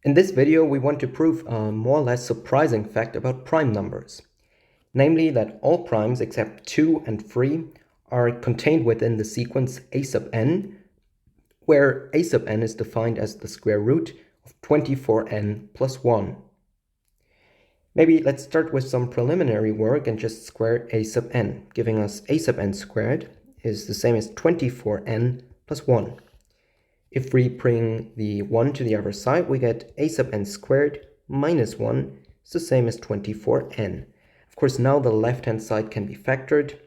In this video, we want to prove a more or less surprising fact about prime numbers, namely that all primes except 2 and 3 are contained within the sequence a sub n, where a sub n is defined as the square root of 24n plus 1. Maybe let's start with some preliminary work and just square a sub n, giving us a sub n squared is the same as 24n plus 1. If we bring the 1 to the other side, we get a sub n squared minus 1 is the same as 24n. Of course, now the left-hand side can be factored,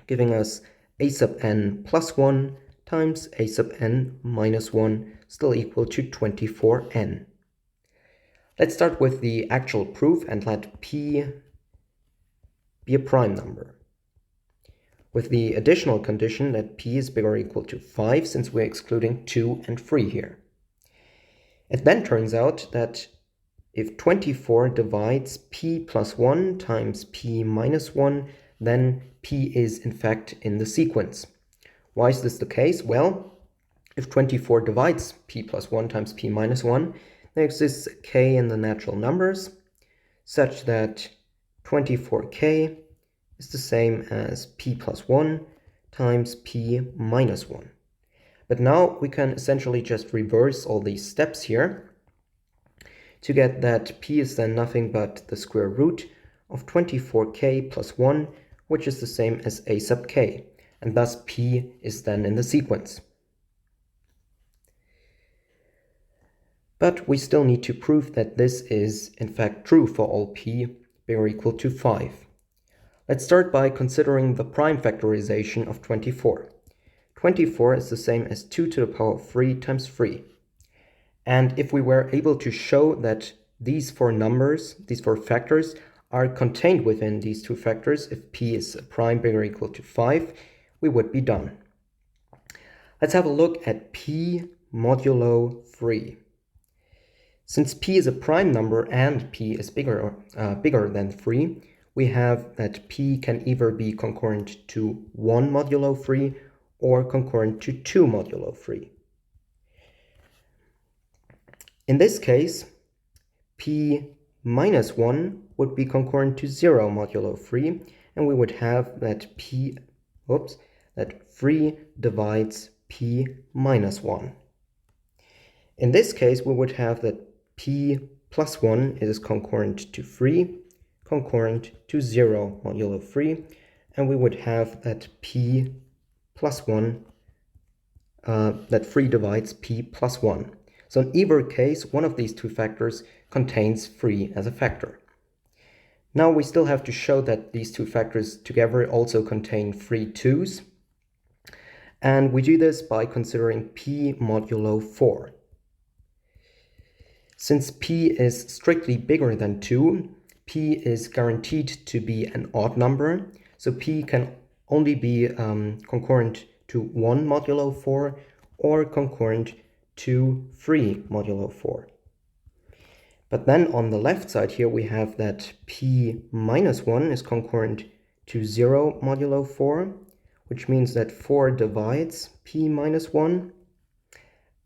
giving us a sub n plus 1 times a sub n minus 1 still equal to 24n. Let's start with the actual proof and let p be a prime number, with the additional condition that p is bigger or equal to 5, since we're excluding 2 and 3 here. It then turns out that if 24 divides p plus 1 times p minus 1, then p is in fact in the sequence. Why is this the case? Well, if 24 divides p plus 1 times p minus 1, there exists a k in the natural numbers, such that 24k is the same as p plus 1 times p minus 1. But now we can essentially just reverse all these steps here to get that p is then nothing but the square root of 24k plus 1, which is the same as a sub k, and thus p is then in the sequence. But we still need to prove that this is in fact true for all p bigger or equal to 5. Let's start by considering the prime factorization of 24. 24 is the same as 2 to the power of 3 times 3. And if we were able to show that these four numbers, these four factors, are contained within these two factors, if p is a prime bigger or equal to 5, we would be done. Let's have a look at p modulo 3. Since p is a prime number and p is bigger than 3, we have that p can either be concurrent to 1 modulo 3 or concurrent to 2 modulo 3. In this case, p minus 1 would be concurrent to 0 modulo 3, and we would have that that 3 divides p minus 1. In this case, we would have that p plus 1 is concurrent to 3, concurrent to 0 modulo 3, and we would have that p plus 1, that 3 divides p plus 1. So in either case, one of these two factors contains 3 as a factor. Now we still have to show that these two factors together also contain 3 2's, and we do this by considering p modulo 4. Since p is strictly bigger than 2, p is guaranteed to be an odd number, so p can only be concurrent to 1 modulo 4 or concurrent to 3 modulo 4. But then on the left side here we have that p minus 1 is concurrent to 0 modulo 4, which means that 4 divides p minus 1,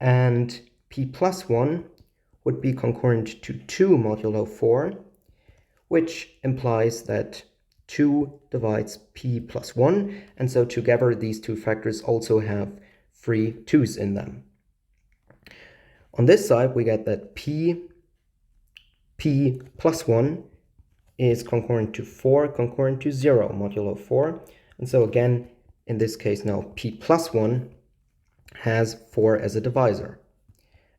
and p plus 1 would be concurrent to 2 modulo 4, which implies that 2 divides p plus 1, and so together these two factors also have 3 2's in them. On this side, we get that p plus 1 is concurrent to 4, concurrent to 0 modulo 4, and so again, in this case now, p plus 1 has 4 as a divisor,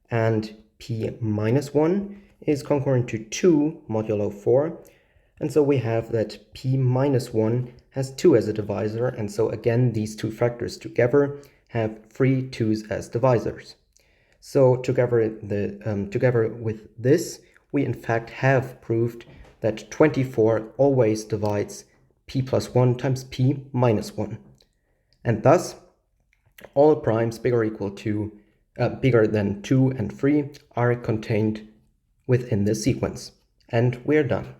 and p minus 1 is concurrent to 2 modulo 4, and so we have that p minus 1 has 2 as a divisor, and so again these two factors together have 3 2's as divisors. So together with this, we in fact have proved that 24 always divides p plus 1 times p minus 1, and thus all primes bigger than 2 and 3 are contained within this sequence. And we're done.